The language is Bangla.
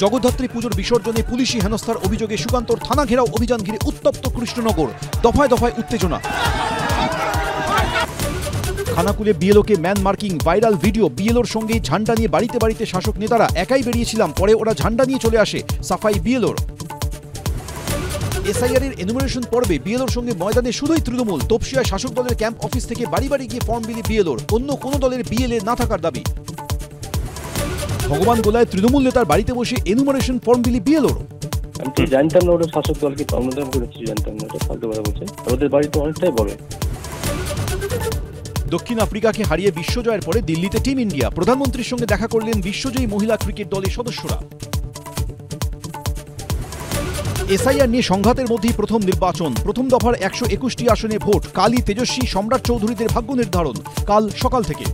জগদ্ধাত্রী পুজোর বিসর্জনে পুলিশি হেনস্থার অভিযোগে সুকান্তর থানা ঘেরাও অভিযান ঘিরে উত্তপ্ত কৃষ্ণনগর। দফায় দফায় উত্তেজনা। খানাকুলে বিএলওকে ম্যান মার্কিং, ভাইরাল ভিডিও। বিএলওর সঙ্গে ঝান্ডা নিয়ে বাড়িতে বাড়িতে শাসক নেতারা। একাই বেরিয়েছিলাম, পরে ওরা ঝান্ডা নিয়ে চলে আসে, সাফাই বিএলওর। এসআইআর এর এনুমারেশন পর্বে বিএলওর সঙ্গে ময়দানে শুধুই তৃণমূল। তপসিয়ায় শাসক দলের ক্যাম্প অফিস থেকে বাড়ি বাড়ি গিয়ে ফর্ম বিলি বিএলওর। অন্য কোনো দলের বিএলএ না থাকার দাবি। ভগবান গোলায় তৃণমূল নেতার বাড়িতে বসে এনুমারেশন ফর্ম বিলি বিএলওর। আমি তো জানতাম না ওটা শাসক দলকে অনুদান করেছি, জানতাম না। ওটা ফালতু কথা বলছে। ওদের বাড়ি তো অনেকটাই বড়। দক্ষিণ আফ্রিকাকে হারিয়ে বিশ্বজয়ের পরে দিল্লিতে টিম ইন্ডিয়া। প্রধানমন্ত্রীর সঙ্গে দেখা করলেন বিশ্বজয়ী মহিলা ক্রিকেট দলের সদস্যরা। এসআইআর নিয়ে সংঘাতের মধ্যেই প্রথম নির্বাচন। প্রথম দফার 121টি আসনে ভোট। কালই তেজস্বী, সম্রাট চৌধুরীদের ভাগ্য নির্ধারণ। কাল সকাল থেকে।